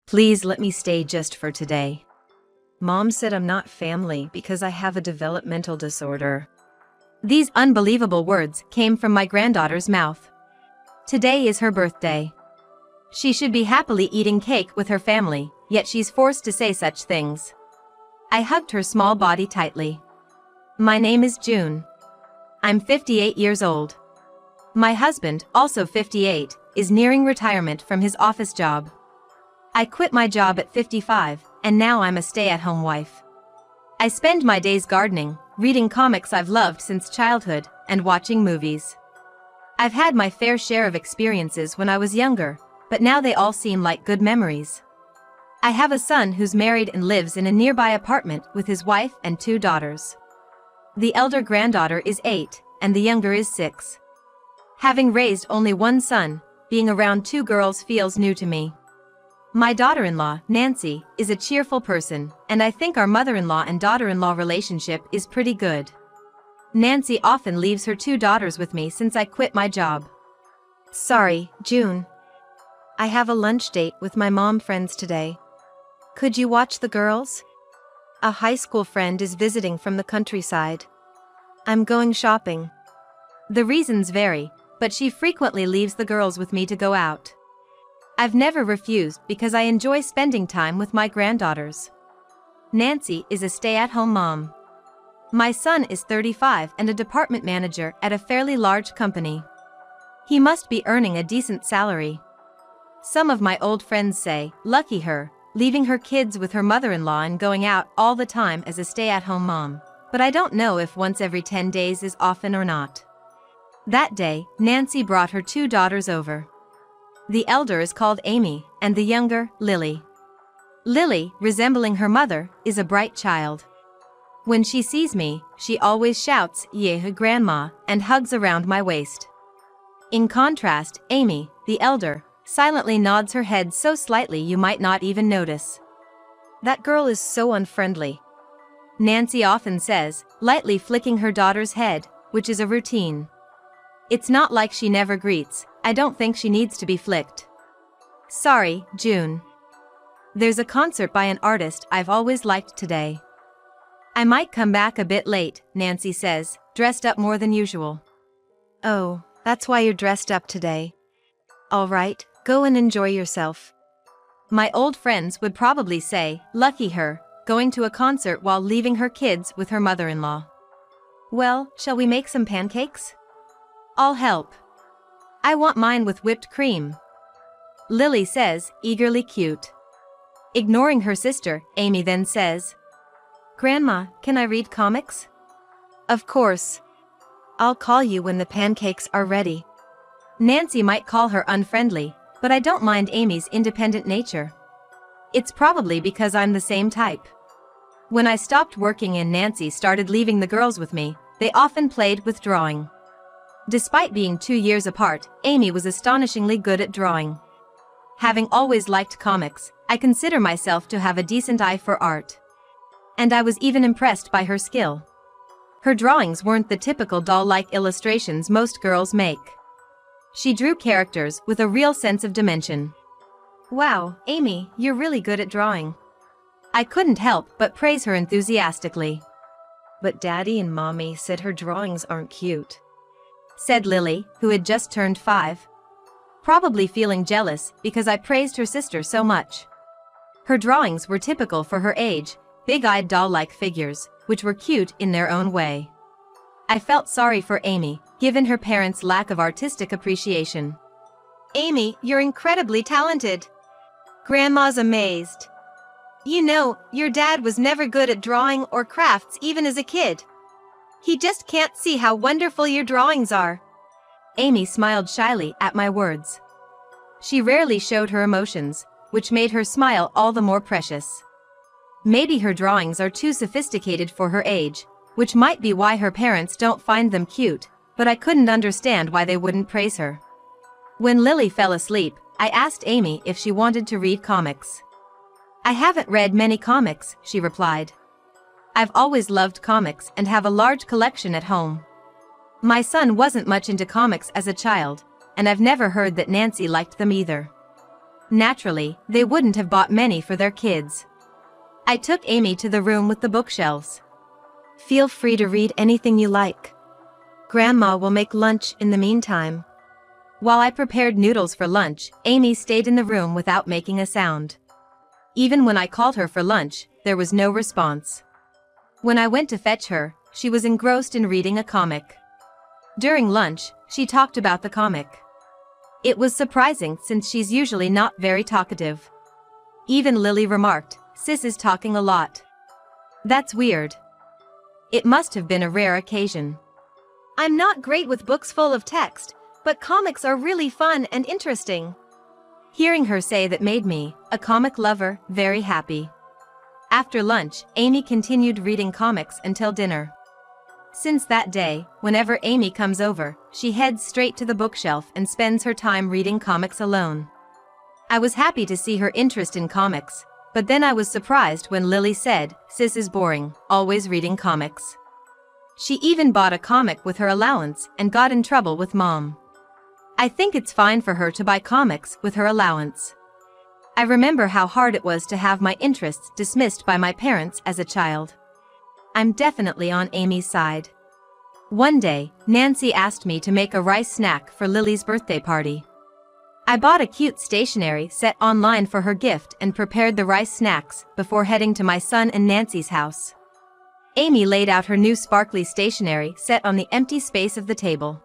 Please let me stay just for today. Mom said I'm not family because I have a developmental disorder. These unbelievable words came from my granddaughter's mouth. Today is her birthday. She should be happily eating cake with her family, yet she's forced to say such things. I hugged her small body tightly. My name is June. I'm 58 years old. My husband, also 58, is nearing retirement from his office job. I quit my job at 55, and now I'm a stay-at-home wife. I spend my days gardening, reading comics I've loved since childhood, and watching movies. I've had my fair share of experiences when I was younger, but now they all seem like good memories. I have a son who's married and lives in a nearby apartment with his wife and 2 daughters. The elder granddaughter is 8, and the younger is 6. Having raised only one son, being around 2 girls feels new to me. My daughter-in-law, Nancy, is a cheerful person, and I think our mother-in-law and daughter-in-law relationship is pretty good. Nancy often leaves her 2 daughters with me since I quit my job. Sorry, June. I have a lunch date with my mom friends today. Could you watch the girls? A high school friend is visiting from the countryside. I'm going shopping. The reasons vary, but she frequently leaves the girls with me to go out. I've never refused because I enjoy spending time with my granddaughters. Nancy is a stay-at-home mom. My son is 35 and a department manager at a fairly large company. He must be earning a decent salary. Some of my old friends say, lucky her, leaving her kids with her mother-in-law and going out all the time as a stay-at-home mom, but I don't know if once every 10 days is often or not. That day, Nancy brought her 2 daughters over. The elder is called Amy, and the younger, Lily. Lily, resembling her mother, is a bright child. When she sees me, she always shouts, "Yeah, Grandma," and hugs around my waist. In contrast, Amy, the elder, silently nods her head so slightly you might not even notice. That girl is so unfriendly, Nancy often says, lightly flicking her daughter's head, which is a routine. It's not like she never greets, I don't think she needs to be flicked. Sorry, June. There's a concert by an artist I've always liked today. I might come back a bit late, Nancy says, dressed up more than usual. Oh, that's why you're dressed up today. All right, go and enjoy yourself. My old friends would probably say, lucky her, going to a concert while leaving her kids with her mother-in-law. Well, shall we make some pancakes? I'll help. I want mine with whipped cream. Lily says, eagerly cute. Ignoring her sister, Amy then says, Grandma, can I read comics? Of course. I'll call you when the pancakes are ready. Nancy might call her unfriendly, but I don't mind Amy's independent nature. It's probably because I'm the same type. When I stopped working and Nancy started leaving the girls with me, they often played with drawing. Despite being 2 years apart, Amy was astonishingly good at drawing. Having always liked comics, I consider myself to have a decent eye for art. And I was even impressed by her skill. Her drawings weren't the typical doll-like illustrations most girls make. She drew characters with a real sense of dimension. Wow, Amy, you're really good at drawing. I couldn't help but praise her enthusiastically. But Daddy and Mommy said her drawings aren't cute, said Lily, who had just turned 5. Probably feeling jealous because I praised her sister so much. Her drawings were typical for her age, big-eyed doll-like figures, which were cute in their own way. I felt sorry for Amy, given her parents' lack of artistic appreciation. Amy, you're incredibly talented. Grandma's amazed. You know, your dad was never good at drawing or crafts even as a kid. He just can't see how wonderful your drawings are. Amy smiled shyly at my words. She rarely showed her emotions, which made her smile all the more precious. Maybe her drawings are too sophisticated for her age, which might be why her parents don't find them cute, but I couldn't understand why they wouldn't praise her. When Lily fell asleep, I asked Amy if she wanted to read comics. I haven't read many comics, she replied. I've always loved comics and have a large collection at home. My son wasn't much into comics as a child, and I've never heard that Nancy liked them either. Naturally, they wouldn't have bought many for their kids. I took Amy to the room with the bookshelves. Feel free to read anything you like. Grandma will make lunch in the meantime. While I prepared noodles for lunch, Amy stayed in the room without making a sound. Even when I called her for lunch, there was no response. When I went to fetch her, she was engrossed in reading a comic. During lunch, she talked about the comic. It was surprising since she's usually not very talkative. Even Lily remarked, "Sis is talking a lot." That's weird. It must have been a rare occasion. I'm not great with books full of text, but comics are really fun and interesting. Hearing her say that made me, a comic lover, very happy. After lunch, Amy continued reading comics until dinner. Since that day, whenever Amy comes over, she heads straight to the bookshelf and spends her time reading comics alone. I was happy to see her interest in comics, but then I was surprised when Lily said, "Sis is boring, always reading comics." She even bought a comic with her allowance and got in trouble with Mom. I think it's fine for her to buy comics with her allowance. I remember how hard it was to have my interests dismissed by my parents as a child. I'm definitely on Amy's side. One day, Nancy asked me to make a rice snack for Lily's birthday party. I bought a cute stationery set online for her gift and prepared the rice snacks before heading to my son and Nancy's house. Amy laid out her new sparkly stationery set on the empty space of the table.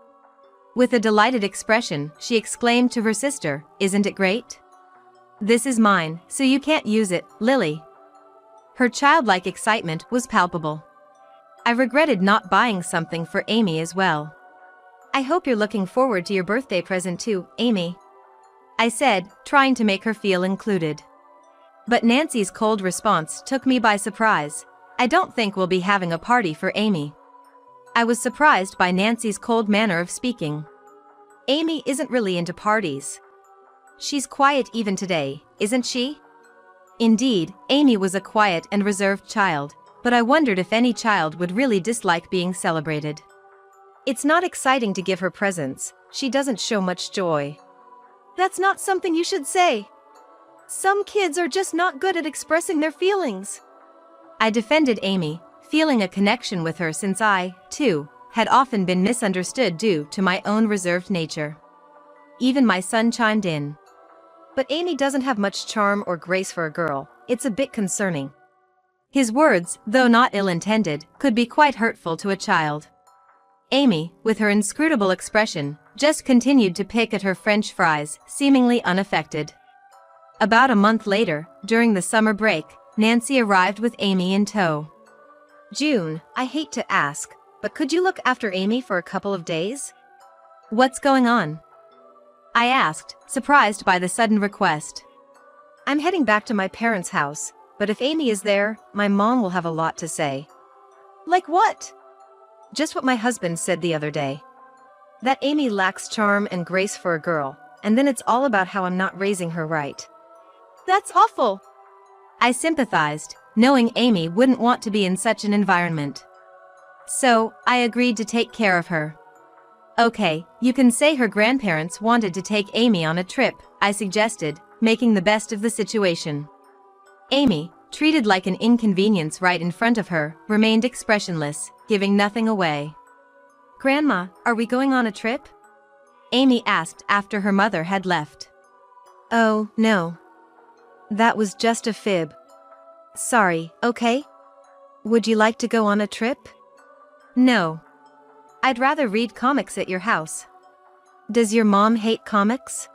With a delighted expression, she exclaimed to her sister, "Isn't it great? This is mine, so you can't use it, Lily." Her childlike excitement was palpable. I regretted not buying something for Amy as well. "I hope you're looking forward to your birthday present too, Amy," I said, trying to make her feel included. But Nancy's cold response took me by surprise. "I don't think we'll be having a party for Amy." I was surprised by Nancy's cold manner of speaking. Amy isn't really into parties. She's quiet even today, isn't she? Indeed, Amy was a quiet and reserved child, but I wondered if any child would really dislike being celebrated. It's not exciting to give her presents. She doesn't show much joy. That's not something you should say. Some kids are just not good at expressing their feelings. I defended Amy, feeling a connection with her since I, too, had often been misunderstood due to my own reserved nature. Even my son chimed in. But Amy doesn't have much charm or grace for a girl. It's a bit concerning. His words, though not ill-intended, could be quite hurtful to a child. Amy, with her inscrutable expression, just continued to pick at her French fries, seemingly unaffected. About a month later, during the summer break, Nancy arrived with Amy in tow. "June, I hate to ask, but could you look after Amy for a couple of days?" "What's going on?" I asked, surprised by the sudden request. "I'm heading back to my parents' house, but if Amy is there, my mom will have a lot to say." "Like what?" "Just what my husband said the other day. That Amy lacks charm and grace for a girl, and then it's all about how I'm not raising her right." "That's awful." I sympathized, knowing Amy wouldn't want to be in such an environment. So, I agreed to take care of her. "Okay, you can say her grandparents wanted to take Amy on a trip," I suggested, making the best of the situation. Amy, treated like an inconvenience right in front of her, remained expressionless, giving nothing away. "Grandma, are we going on a trip?" Amy asked after her mother had left. "Oh, no. That was just a fib. Sorry, okay? Would you like to go on a trip?" "No. I'd rather read comics at your house." "Does your mom hate comics?"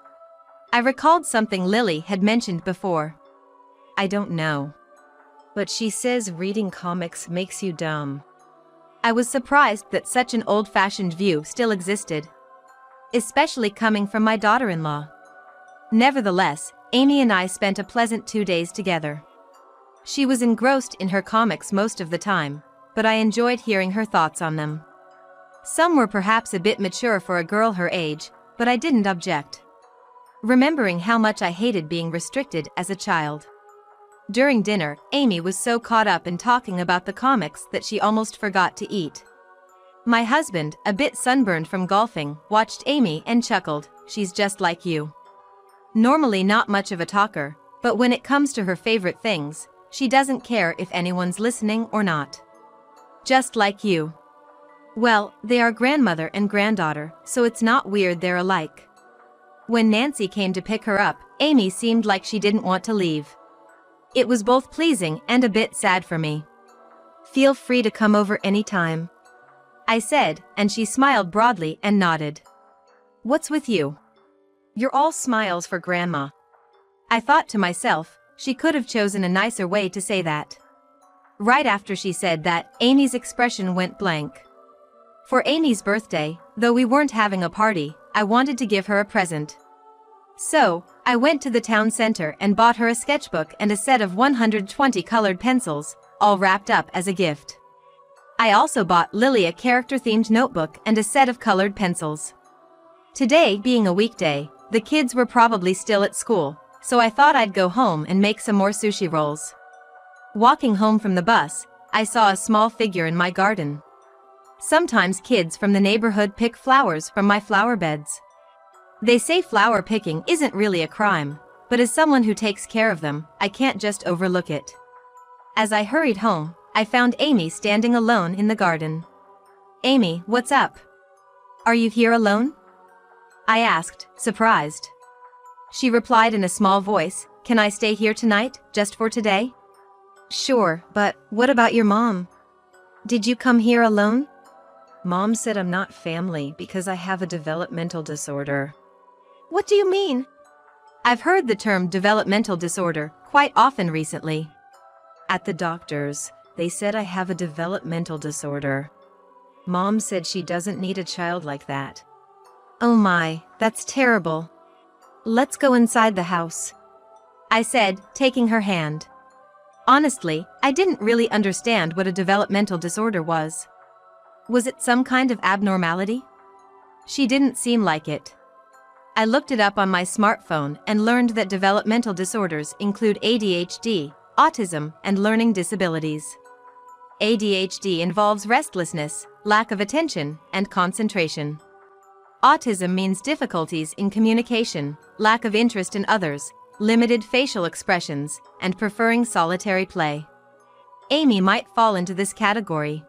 I recalled something Lily had mentioned before. "I don't know. But she says reading comics makes you dumb." I was surprised that such an old-fashioned view still existed, especially coming from my daughter-in-law. Nevertheless, Amy and I spent a pleasant 2 days together. She was engrossed in her comics most of the time, but I enjoyed hearing her thoughts on them. Some were perhaps a bit mature for a girl her age, but I didn't object, remembering how much I hated being restricted as a child. During dinner, Amy was so caught up in talking about the comics that she almost forgot to eat. My husband, a bit sunburned from golfing, watched Amy and chuckled, "She's just like you." Normally not much of a talker, but when it comes to her favorite things, she doesn't care if anyone's listening or not. Just like you. Well, they are grandmother and granddaughter, so it's not weird they're alike. When Nancy came to pick her up, Amy seemed like she didn't want to leave. It was both pleasing and a bit sad for me. Feel free to come over anytime, I said, and she smiled broadly and nodded. What's with you? You're all smiles for Grandma. I thought to myself, she could have chosen a nicer way to say that. Right after she said that, Amy's expression went blank. For Amy's birthday, though we weren't having a party, I wanted to give her a present. So, I went to the town center and bought her a sketchbook and a set of 120 colored pencils, all wrapped up as a gift. I also bought Lily a character-themed notebook and a set of colored pencils. Today being a weekday, the kids were probably still at school, so I thought I'd go home and make some more sushi rolls. Walking home from the bus, I saw a small figure in my garden. Sometimes kids from the neighborhood pick flowers from my flower beds. They say flower picking isn't really a crime, but as someone who takes care of them, I can't just overlook it. As I hurried home, I found Amy standing alone in the garden. Amy, what's up? Are you here alone? I asked, surprised. She replied in a small voice, can I stay here tonight, just for today? Sure, but what about your mom? Did you come here alone? Mom said I'm not family because I have a developmental disorder. What do you mean? I've heard the term developmental disorder quite often recently. At the doctor's, they said I have a developmental disorder. Mom said she doesn't need a child like that. Oh my, that's terrible. Let's go inside the house, I said, taking her hand. Honestly, I didn't really understand what a developmental disorder was. Was it some kind of abnormality? She didn't seem like it. I looked it up on my smartphone and learned that developmental disorders include ADHD, autism, and learning disabilities. ADHD involves restlessness, lack of attention, and concentration. Autism means difficulties in communication, lack of interest in others, limited facial expressions, and preferring solitary play. Amy might fall into this category.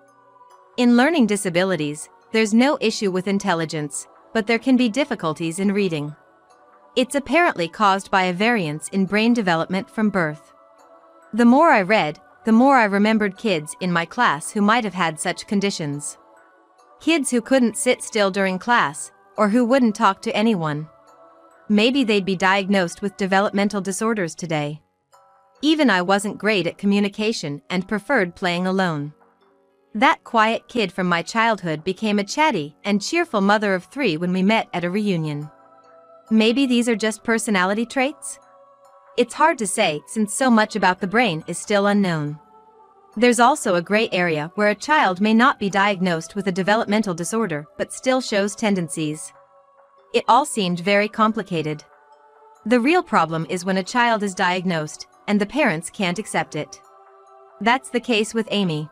In learning disabilities, there's no issue with intelligence, but there can be difficulties in reading. It's apparently caused by a variance in brain development from birth. The more I read, the more I remembered kids in my class who might have had such conditions. Kids who couldn't sit still during class, or who wouldn't talk to anyone. Maybe they'd be diagnosed with developmental disorders today. Even I wasn't great at communication and preferred playing alone. That quiet kid from my childhood became a chatty and cheerful mother of 3 when we met at a reunion. Maybe these are just personality traits? It's hard to say since so much about the brain is still unknown. There's also a gray area where a child may not be diagnosed with a developmental disorder but still shows tendencies. It all seemed very complicated. The real problem is when a child is diagnosed and the parents can't accept it. That's the case with Amy.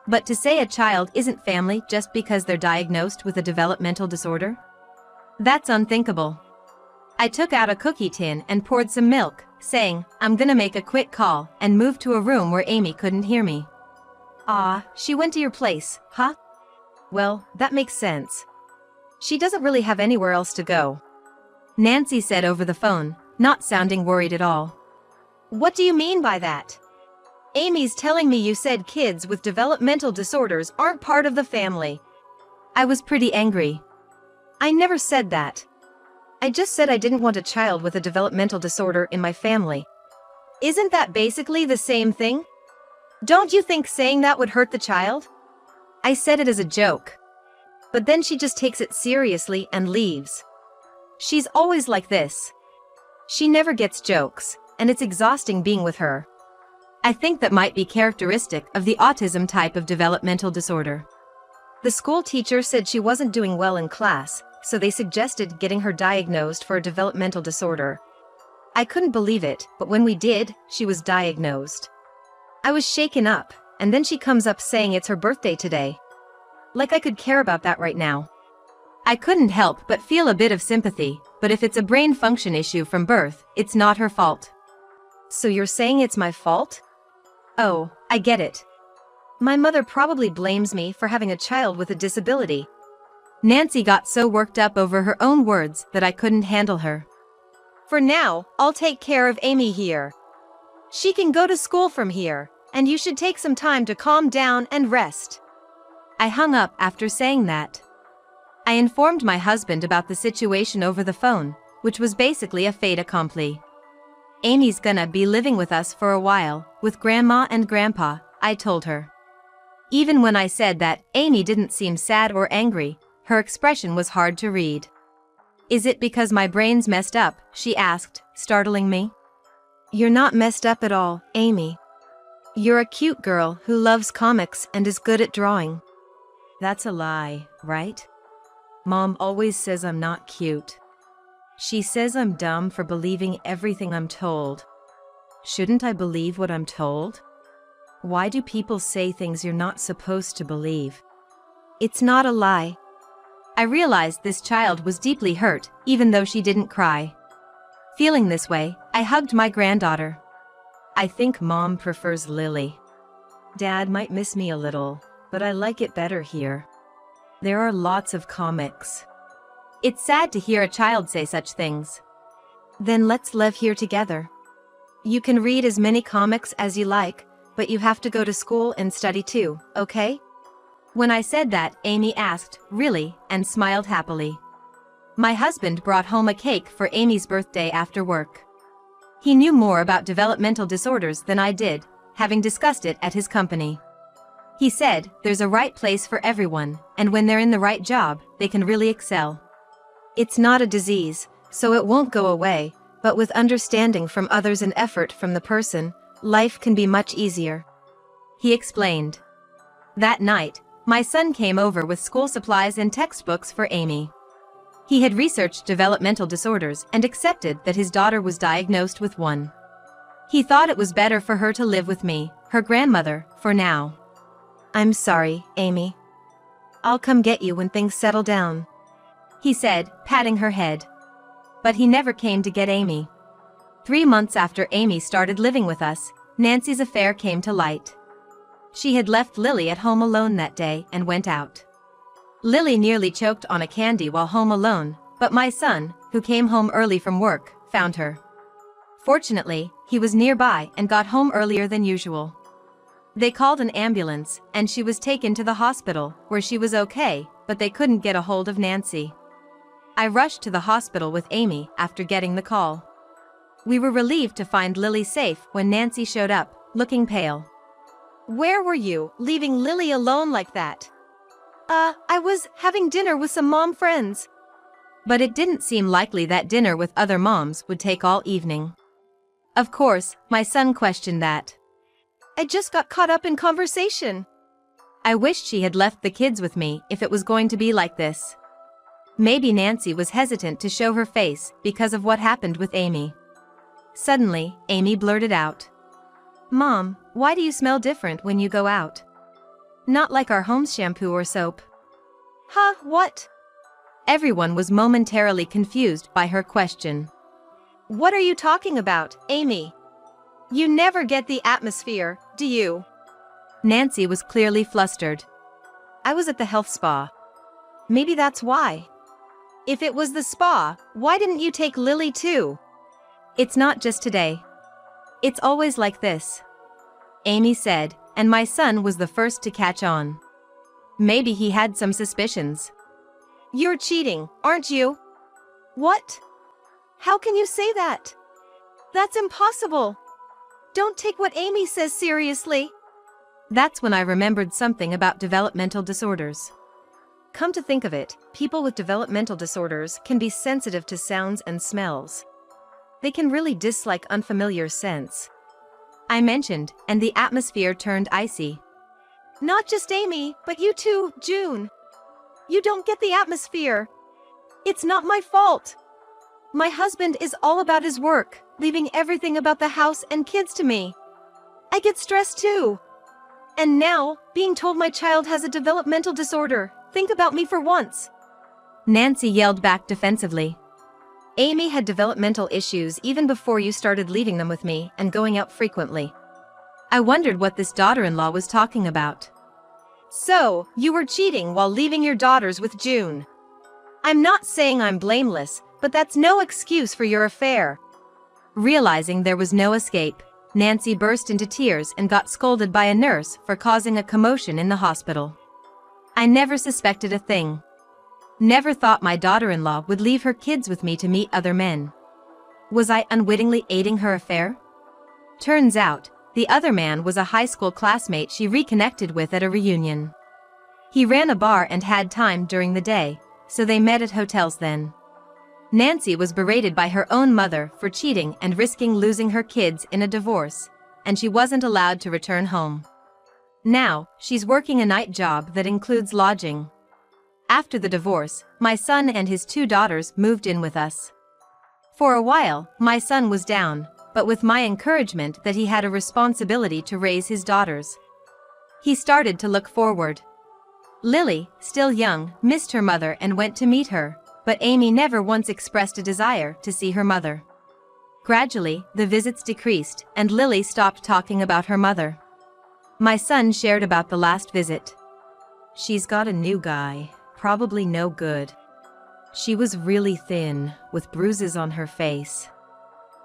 But to say a child isn't family just because they're diagnosed with a developmental disorder? That's unthinkable. I took out a cookie tin and poured some milk, saying, I'm gonna make a quick call, and moved to a room where Amy couldn't hear me. Ah, she went to your place, huh? Well, that makes sense. She doesn't really have anywhere else to go, Nancy said over the phone, not sounding worried at all. What do you mean by that? Amy's telling me you said kids with developmental disorders aren't part of the family. I was pretty angry. I never said that. I just said I didn't want a child with a developmental disorder in my family. Isn't that basically the same thing? Don't you think saying that would hurt the child? I said it as a joke. But then she just takes it seriously and leaves. She's always like this. She never gets jokes, and it's exhausting being with her. I think that might be characteristic of the autism type of developmental disorder. The school teacher said she wasn't doing well in class, so they suggested getting her diagnosed for a developmental disorder. I couldn't believe it, but when we did, she was diagnosed. I was shaken up, and then she comes up saying it's her birthday today. Like I could care about that right now. I couldn't help but feel a bit of sympathy, but if it's a brain function issue from birth, it's not her fault. So you're saying it's my fault? Oh, I get it. My mother probably blames me for having a child with a disability. Nancy got so worked up over her own words that I couldn't handle her. For now, I'll take care of Amy here. She can go to school from here, and you should take some time to calm down and rest. I hung up after saying that. I informed my husband about the situation over the phone, which was basically a fait accompli. Amy's gonna be living with us for a while, with Grandma and Grandpa, I told her. Even when I said that, Amy didn't seem sad or angry. Her expression was hard to read. Is it because my brain's messed up? She asked, startling me. You're not messed up at all, Amy. You're a cute girl who loves comics and is good at drawing. That's a lie, right? Mom always says I'm not cute. She says I'm dumb for believing everything I'm told. Shouldn't I believe what I'm told? Why do people say things you're not supposed to believe? It's not a lie. I realized this child was deeply hurt, even though she didn't cry. Feeling this way, I hugged my granddaughter. I think Mom prefers Lily. Dad might miss me a little, but I like it better here. There are lots of comics. It's sad to hear a child say such things. Then let's live here together. You can read as many comics as you like, but you have to go to school and study too, okay? When I said that, Amy asked, "Really?" and smiled happily. My husband brought home a cake for Amy's birthday after work. He knew more about developmental disorders than I did, having discussed it at his company. He said, there's a right place for everyone, and when they're in the right job, they can really excel. It's not a disease, so it won't go away, but with understanding from others and effort from the person, life can be much easier. He explained. That night, my son came over with school supplies and textbooks for Amy. He had researched developmental disorders and accepted that his daughter was diagnosed with one. He thought it was better for her to live with me, her grandmother, for now. I'm sorry, Amy. I'll come get you when things settle down, he said, patting her head. But he never came to get Amy. 3 months after Amy started living with us, Nancy's affair came to light. She had left Lily at home alone that day and went out. Lily nearly choked on a candy while home alone, but my son, who came home early from work, found her. Fortunately, he was nearby and got home earlier than usual. They called an ambulance, and she was taken to the hospital, where she was okay, but they couldn't get a hold of Nancy. I rushed to the hospital with Amy after getting the call. We were relieved to find Lily safe when Nancy showed up, looking pale. Where were you, leaving Lily alone like that? I was having dinner with some mom friends. But it didn't seem likely that dinner with other moms would take all evening. Of course, my son questioned that. I just got caught up in conversation. I wished she had left the kids with me if it was going to be like this. Maybe Nancy was hesitant to show her face because of what happened with Amy. Suddenly, Amy blurted out. Mom, why do you smell different when you go out? Not like our home shampoo or soap. Huh, what? Everyone was momentarily confused by her question. What are you talking about, Amy? You never get the atmosphere, do you? Nancy was clearly flustered. I was at the health spa. Maybe that's why. If it was the spa, why didn't you take Lily too? It's not just today. It's always like this, Amy said, and my son was the first to catch on. Maybe he had some suspicions. You're cheating, aren't you? What? How can you say that? That's impossible. Don't take what Amy says seriously. That's when I remembered something about developmental disorders. Come to think of it, people with developmental disorders can be sensitive to sounds and smells. They can really dislike unfamiliar scents, I mentioned, and the atmosphere turned icy. Not just Amy, but you too, June. You don't get the atmosphere. It's not my fault. My husband is all about his work, leaving everything about the house and kids to me. I get stressed too. And now, being told my child has a developmental disorder, think about me for once. Nancy yelled back defensively. Amy had developmental issues even before you started leaving them with me and going out frequently. I wondered what this daughter-in-law was talking about. So, you were cheating while leaving your daughters with June. I'm not saying I'm blameless, but that's no excuse for your affair. Realizing there was no escape, Nancy burst into tears and got scolded by a nurse for causing a commotion in the hospital. I never suspected a thing. Never thought my daughter-in-law would leave her kids with me to meet other men. Was I unwittingly aiding her affair? Turns out, the other man was a high school classmate she reconnected with at a reunion. He ran a bar and had time during the day, so they met at hotels then. Nancy was berated by her own mother for cheating and risking losing her kids in a divorce, and she wasn't allowed to return home. Now, she's working a night job that includes lodging. After the divorce, my son and his 2 daughters moved in with us. For a while, my son was down, but with my encouragement that he had a responsibility to raise his daughters, he started to look forward. Lily, still young, missed her mother and went to meet her, but Amy never once expressed a desire to see her mother. Gradually, the visits decreased, and Lily stopped talking about her mother. My son shared about the last visit. She's got a new guy, probably no good. She was really thin, with bruises on her face.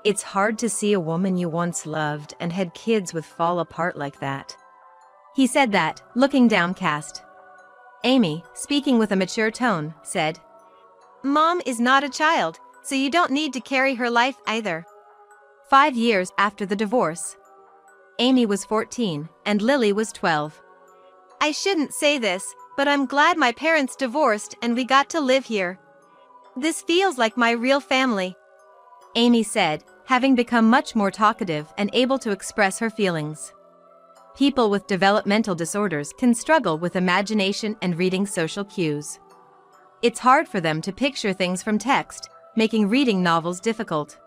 It's hard to see a woman you once loved and had kids with fall apart like that. He said that, looking downcast. Amy, speaking with a mature tone, said, Mom is not a child, so you don't need to carry her life either. 5 years after the divorce, Amy was 14 and Lily was 12. I shouldn't say this, but I'm glad my parents divorced and we got to live here. This feels like my real family, Amy said, having become much more talkative and able to express her feelings. People with developmental disorders can struggle with imagination and reading social cues. It's hard for them to picture things from text, making reading novels difficult.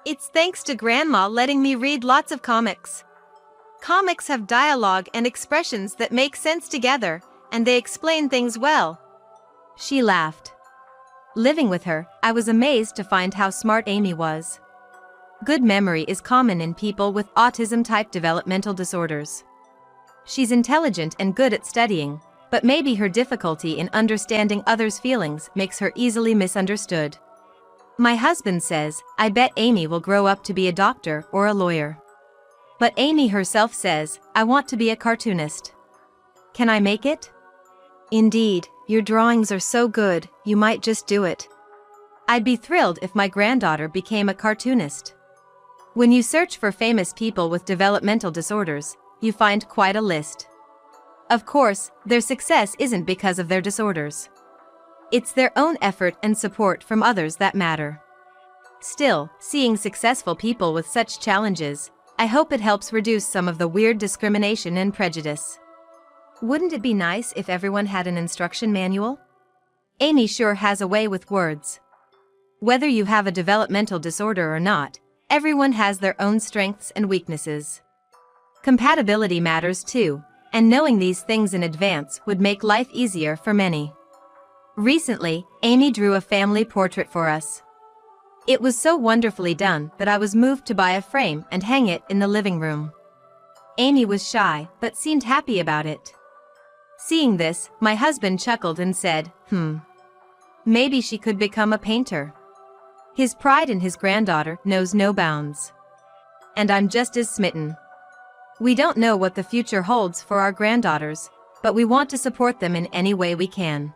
It's thanks to Grandma letting me read lots of comics. Comics have dialogue and expressions that make sense together, and they explain things well. She laughed. Living with her, I was amazed to find how smart Amy was. Good memory is common in people with autism-type developmental disorders. She's intelligent and good at studying, but maybe her difficulty in understanding others' feelings makes her easily misunderstood. My husband says, I bet Amy will grow up to be a doctor or a lawyer. But Amy herself says, I want to be a cartoonist. Can I make it? Indeed, your drawings are so good, you might just do it. I'd be thrilled if my granddaughter became a cartoonist. When you search for famous people with developmental disorders, you find quite a list. Of course, their success isn't because of their disorders. It's their own effort and support from others that matter. Still, seeing successful people with such challenges, I hope it helps reduce some of the weird discrimination and prejudice. Wouldn't it be nice if everyone had an instruction manual? Amy sure has a way with words. Whether you have a developmental disorder or not, everyone has their own strengths and weaknesses. Compatibility matters too, and knowing these things in advance would make life easier for many. Recently, Amy drew a family portrait for us. It was so wonderfully done that I was moved to buy a frame and hang it in the living room. Amy was shy, but seemed happy about it. Seeing this, my husband chuckled and said, maybe she could become a painter. His pride in his granddaughter knows no bounds. And I'm just as smitten. We don't know what the future holds for our granddaughters, but we want to support them in any way we can.